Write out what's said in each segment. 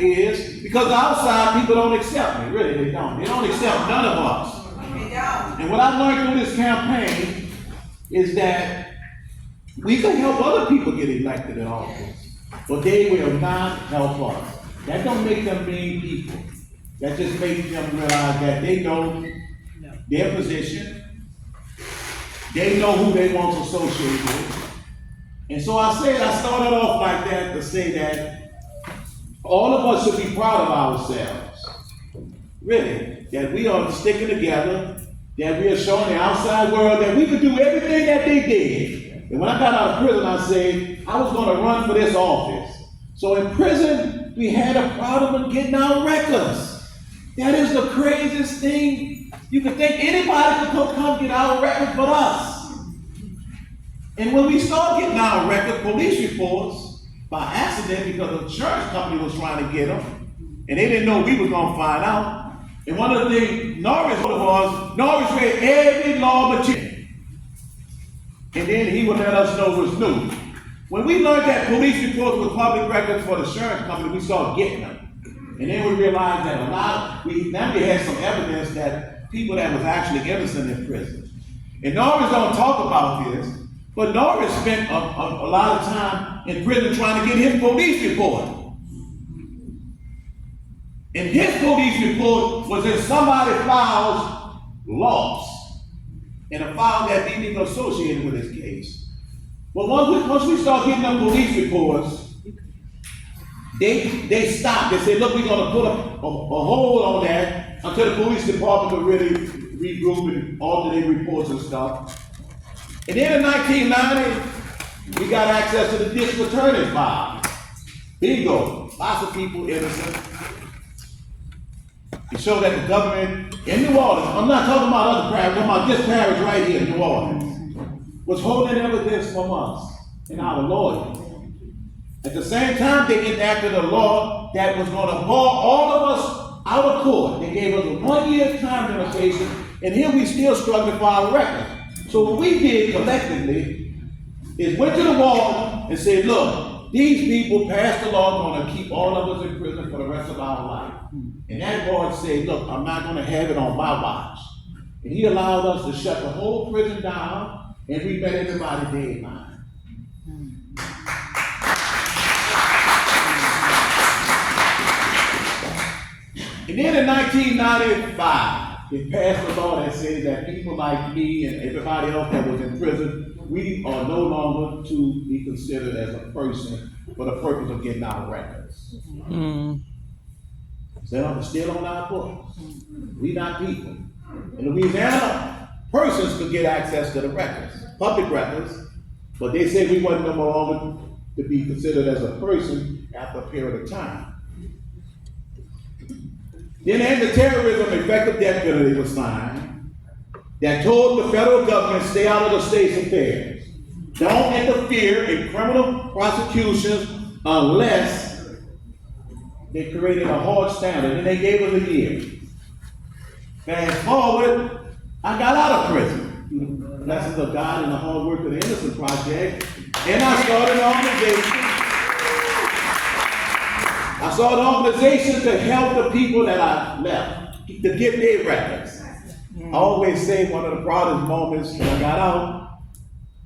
is because outside people don't accept me. Really, they don't. They don't accept none of us. And what I've learned through this campaign is that we can help other people get elected in office, but they will not help us. That don't make them mean people. That just makes them realize that they know their position. They know who they want to associate with. And so I started off like that to say that all of us should be proud of ourselves. Really, that we are sticking together, that we are showing the outside world that we could do everything that they did. And when I got out of prison, I said I was going to run for this office. So in prison, we had a problem of getting our records. That is the craziest thing. You could think anybody could come get our records but us. And when we started getting our records, police reports, by accident, because the insurance company was trying to get them, and they didn't know we were going to find out. And one of the things Norris read every law material. And then he would let us know what's new. When we learned that police reports were public records for the insurance company, we started getting them. And then we realized that we had some evidence that people that was actually innocent in prison. And Norris don't talk about this, but Norris spent a lot of time in prison trying to get his police report. And his police report was in somebody's files lost, in a file that didn't even associated with his case. But once we start getting them police reports, they stopped. They said, look, we're going to put a hold on that until the police department will really regroup and alter their reports and stuff. And then in 1990, we got access to the district attorney's file. Bingo, lots of people innocent. It showed that the government in New Orleans, I'm not talking about other parishes, I'm talking about this parish right here in New Orleans, was holding evidence from us and our lawyers. At the same time, they enacted a law that was going to bar all of us out of court. They gave us a 1-year time limitation, and here we still struggling for our record. So what we did collectively is went to the wall and said, look, these people passed the law going to keep all of us in prison for the rest of our life. And that board said, look, I'm not going to have it on my watch. And he allowed us to shut the whole prison down, and we met everybody day and night. And then in 1995, they passed a law that said that people like me and everybody else that was in prison, we are no longer to be considered as a person for the purpose of getting our records. They're still on our books. We not people. In Louisiana, persons could get access to the records, public records, but they said we wasn't no longer to be considered as a person after a period of time. Then anti-terrorism effective death penalty was signed that told the federal government stay out of the state's affairs. Don't interfere in criminal prosecutions unless they created a hard standard, and they gave us a year. Fast forward, I got out of prison through the blessings of God and the hard work of the Innocent Project, and I started an organization. I started an organization to help the people that I left, to get their records. I always say one of the proudest moments when I got out,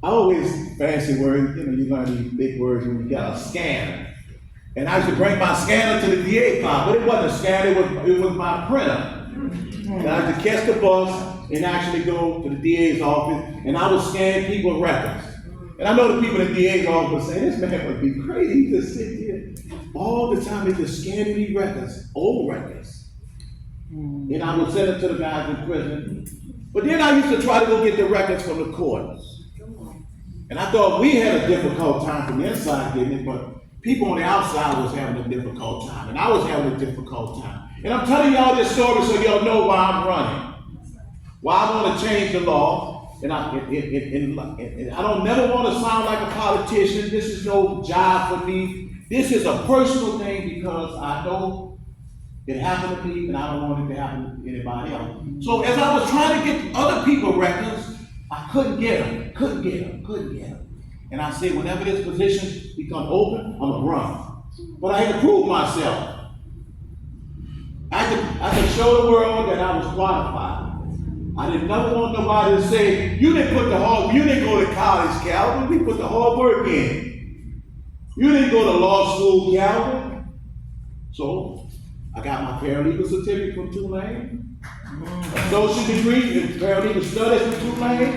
I always, fancy words, you learn these big words when you got a scanner. And I used to bring my scanner to the DA file, but it wasn't a scanner, it was my printer. And I used to catch the bus and actually go to the DA's office, and I would scan people's records. And I know the people in the DA's office say, this man would be crazy. He just sit here all the time, he just scanning these records, old records. And I would send them to the guys in prison. But then I used to try to go get the records from the courts. And I thought we had a difficult time from the inside getting it, but people on the outside was having a difficult time, and I was having a difficult time. And I'm telling y'all this story so y'all know why I'm running, why I want to change the law. And I don't never want to sound like a politician. This is no job for me. This is a personal thing because I know it happened to me, and I don't want it to happen to anybody else. So as I was trying to get other people's records, I couldn't get them. And I said, whenever this position become open, I'm gonna run. But I had to prove myself. I could show the world that I was qualified. I didn't never want nobody to say, you didn't go to college, Calvin. We put the hard work in. You didn't go to law school, Calvin. So I got my paralegal certificate from Tulane, associate degree in paralegal studies from Tulane,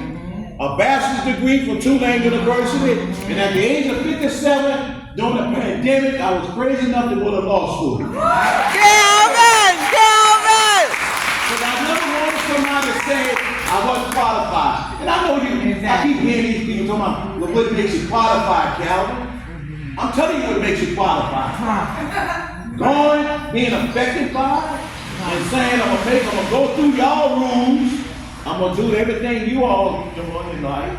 a bachelor's degree from Tulane University, and at the age of 57, during the pandemic, I was crazy enough to go to law school. Calvin! Because I never wanted somebody to say I wasn't qualified. And I know I keep hearing these people talking about, well, what makes you qualified, Calvin? I'm telling you what makes you qualified. Going, being affected by it, and saying I'm gonna go through y'all rules, I'm gonna do everything you all doing in life,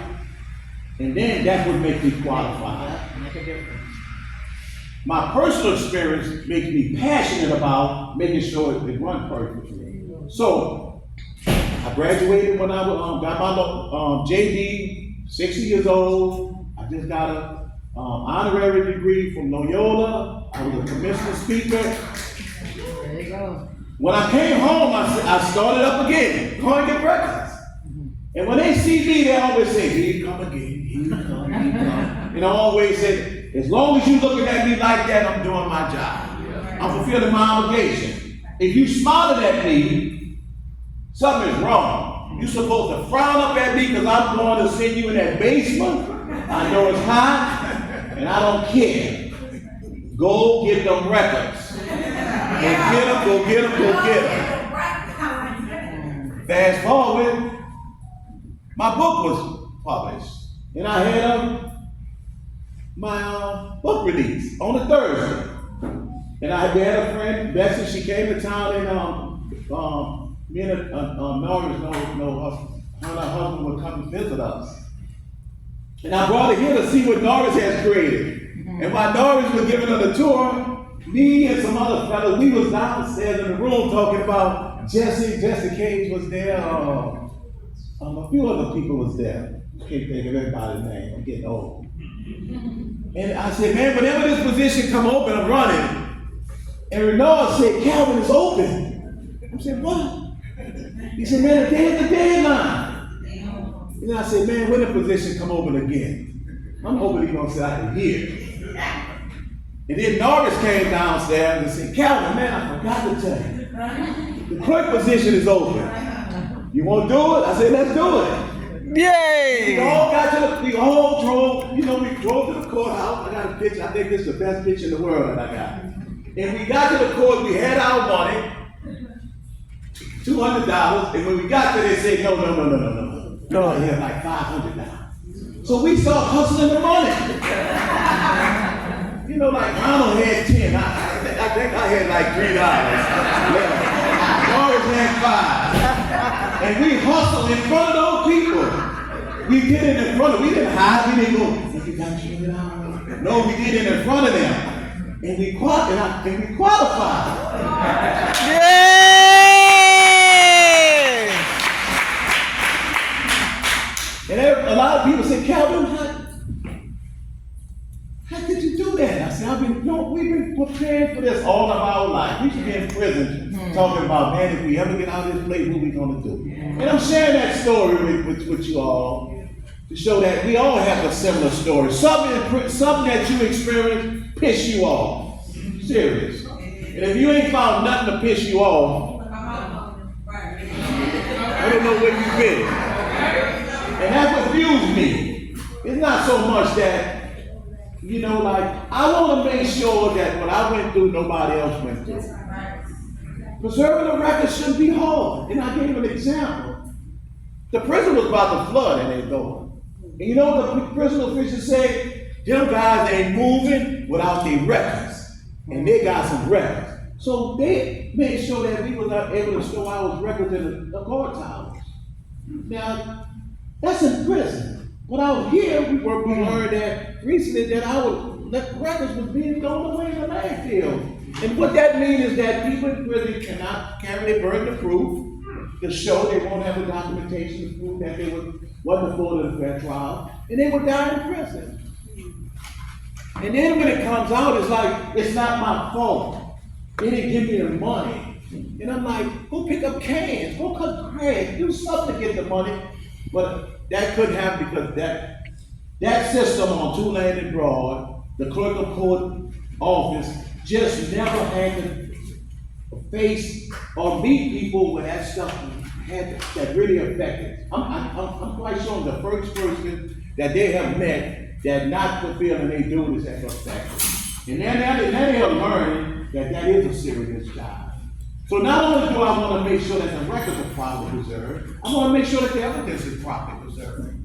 and then that's what makes me qualified. My personal experience makes me passionate about making sure it runs perfectly. So, I graduated when I got my JD, 60 years old. I just got a honorary degree from Loyola. I was a commissioner speaker. There you go. When I came home, I started up again, going to get breakfast. And when they see me, they always say, here you come again, here you come, here you come. And I always say, as long as you're looking at me like that, I'm doing my job. I'm fulfilling my obligation. If you smiling at me, something is wrong. You're supposed to frown up at me because I'm going to send you in that basement. I know it's hot, and I don't care. Go get them records. Go get them. Fast forward, my book was published, and I had my book release on a Thursday. And I had a friend, Bessie, she came to town, and me and Norris, her and her husband would come and visit us. And I brought her here to see what Norris has created. And while Norris was giving her the tour, me and some other fellas, we was downstairs in the room talking about Jesse Cage was there, a few other people was there. I can't think of everybody's name, I'm getting old. And I said, man, whenever this position come open, I'm running. And Renard said, Calvin is open. I said, what? He said, man, today's the deadline. And I said, man, when the position come open again? I'm hoping he's gonna say I can hear. And then Norris came downstairs and said, Calvin, man, I forgot to tell you. The clerk position is open. You want to do it? I said, let's do it. Yay! We all drove, we drove to the courthouse. I got a picture. I think this is the best picture in the world that I got. And we got to the court, we had our money, $200, and when we got there, they said, no. I had like $500. So we started hustling the money. Like Ronald had 10. I think I had like $3. Always had 5. And we hustled in front of those people. We did it in front of them. We didn't hide. We didn't go, if you got $20. No, we did it in front of them. And we qualified. Yay! And a lot of people say, Calvin, how could you do that? I said, we've been preparing for this all of our life. We should be in prison talking about, man, if we ever get out of this place, what we gonna do? And I'm sharing that story with you all to show that we all have a similar story. Something that you experienced piss you off. Serious. And if you ain't found nothing to piss you off, I don't know where you've been. And that confused me. It's not so much that, I want to make sure that what I went through, nobody else went through. Preserving the record shouldn't be hard. And I gave an example. The prison was about to flood in their door. And you know what the prison officials say? Them guys ain't moving without their records. And they got some records. So they made sure that we were able to show our records in the courthouse. Now, that's in prison. But out here, we learned that recently that our records was being thrown away in the landfill. And what that means is that people in prison cannot carry their burden of proof to show they won't have the documentation to prove that they wasn't afforded a fair trial, and they would die in prison. And then when it comes out, it's like, it's not my fault. They didn't give me the money. And I'm like, go pick up cans, go cut grass, do something to get the money. But that couldn't happen because that system on 2 Lane and Broad, the clerk of court office, just never had to face or meet people where that stuff that really affected. I'm quite sure the first person that they have met that not fulfilling their duties as affected. And now they are learning that is a serious job. So not only do I want to make sure that the records are properly preserved, I want to make sure that the evidence is properly preserved.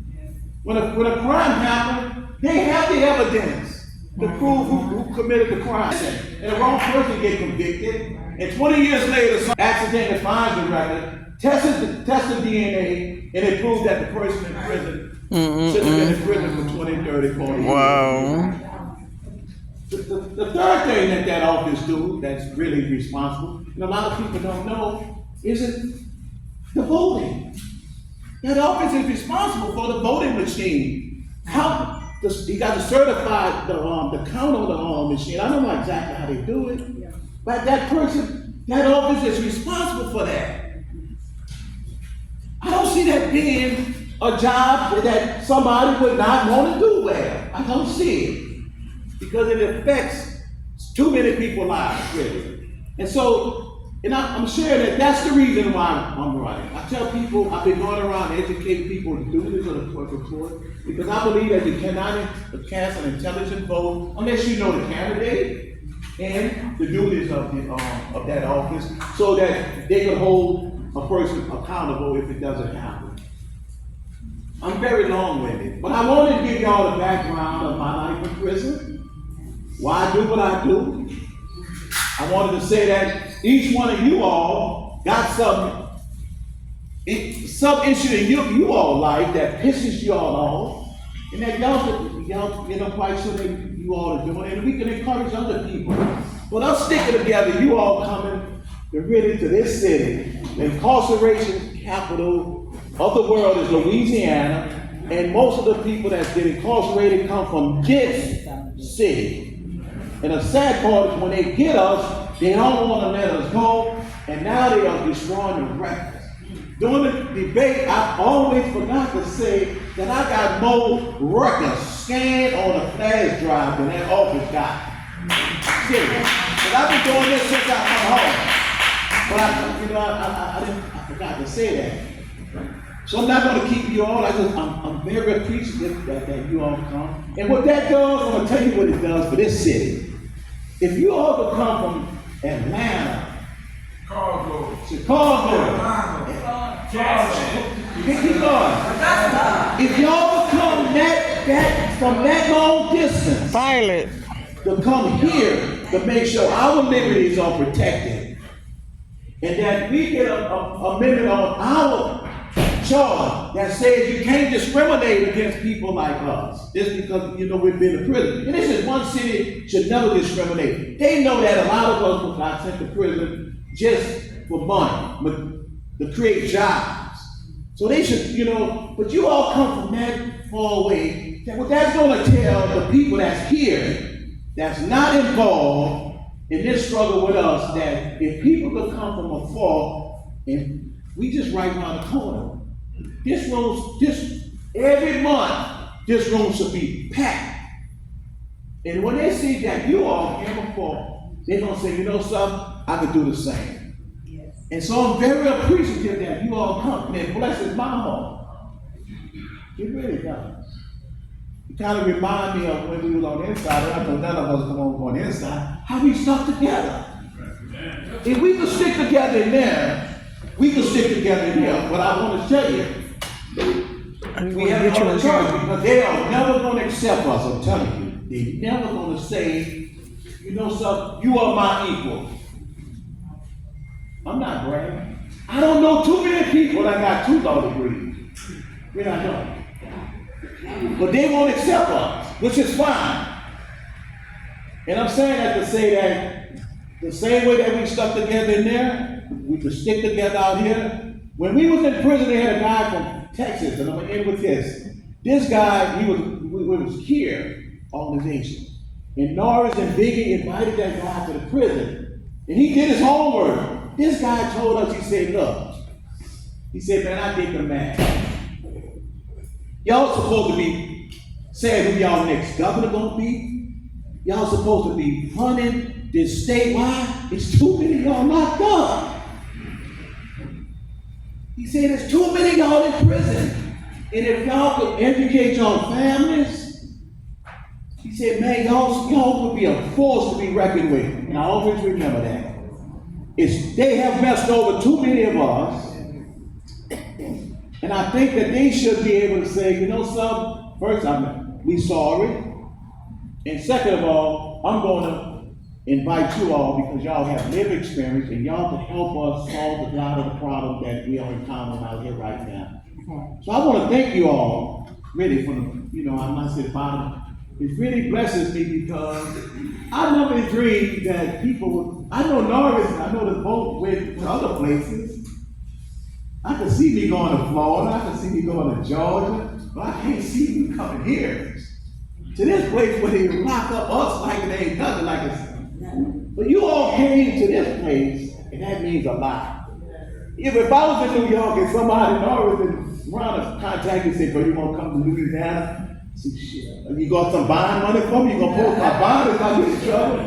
When a crime happened, they have the evidence to prove who committed the crime. And the wrong person get convicted, and 20 years later, some accidentally finds the record, tested DNA, and it proves that the person in prison should have been in prison for 20, 30, 40 years. Wow. The third thing that office do that's really responsible, and a lot of people don't know, is the voting. That office is responsible for the voting machine. You got to certify the count on the machine. I don't know exactly how they do it, but that office is responsible for that. I don't see that being a job that somebody would not want to do well. I don't see it. Because it affects too many people's lives, really. And so, I'm sharing that's the reason why I'm running. I tell people, I've been going around educating people to do this on the clerk of court, because I believe that you cannot cast an intelligent vote unless you know the candidate and the duties of that office, so that they can hold a person accountable if it doesn't happen. I'm very long-winded, but I wanted to give y'all the background of my life in prison. Why I do what I do. I wanted to say that each one of you all got some issue in you all life that pisses you all off, and that y'all quite sure that you all are doing it, and we can encourage other people. But us sticking together, you all coming really to this city, the incarceration capital of the world is Louisiana, and most of the people that's been incarcerated come from this city. And the sad part is when they get us, they don't want to let us go, and now they are destroying the records. During the debate, I always forgot to say that I got more records scanned on a flash drive than that office got. Seriously. But I've been doing this since I come home. But I forgot to say that. So I'm not going to keep you all. I'm very appreciative that you all come. And what that does, I'm going to tell you what it does for this city. If you all could come from Atlanta, Chicago, if y'all would come from that long distance, Pilot. to come here to make sure our liberties are protected, and that we get a amendment on our charter that says you can't discriminate against people like us just because we've been to prison. And this is one city should never discriminate. They know that a lot of us got sent to prison just for money, but to create jobs. So they should, but you all come from that far away. What that's going to tell the people that's here, that's not involved in this struggle with us, that if people could come from afar, and we just right around the corner. Every month, this room should be packed. And when they see that you all came before, they're going to say, something, I could do the same. Yes. And so I'm very appreciative that you all come. And it blesses my heart. It really does. It kind of reminds me of when we was on the inside, and I know none of us come on the inside, how we stuck together. If we could stick together in there, we could stick together in here. But I want to tell you, we have to choice because they are never going to accept us, I'm telling you. They're never going to say, something, you are my equal. I'm not bragging. I don't know too many people that got 2 law degrees. Really, I don't. But they won't accept us, which is fine. And I'm saying that to say that the same way that we stuck together in there, we could stick together out here. When we was in prison, they had a guy from Texas, and I'm gonna end with this. This guy, we was here organization. And Norris and Biggie invited that guy to the prison. And he did his homework. This guy told us, he said, look, he said, man, I did the math. Y'all supposed to be saying who y'all next governor gonna be. Y'all supposed to be running this state. Why? It's too many of y'all locked up. He said, there's too many of y'all in prison. And if y'all could educate your families, he said, man, y'all would be a force to be reckoned with. And I always remember that. They have messed over too many of us. And I think that they should be able to say, you know something, first, we sorry. And second of all, I'm going to invite you all because y'all have lived experience and y'all can help us solve a lot of the problems that we are encountering out here right now. So I want to thank you all, really, from the, I'm not saying bottom. It really blesses me because I never dreamed that people, I know Norris, I know the boat went to other places. I can see me going to Florida, I can see me going to Georgia, but I can't see me coming here to this place where they lock up us like it ain't nothing like it's. But you all came to this place, and that means a lot. If I was in New York and somebody in Norris and around to contact me and say, bro, you want to come to Louisiana? I said, shit, you got some bond money for me? You gonna post my bond if I get in trouble?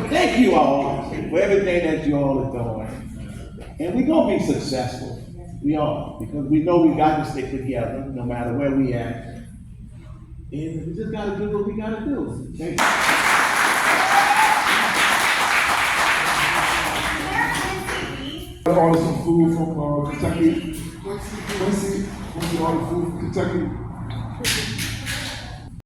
But thank you all for everything that you all are doing. And we're gonna be successful. We are, because we know we got to stick together no matter where we at. And we just got to do what we got to do. Thank you. Ordered some food from Kentucky. Quincy ordered food from Kentucky.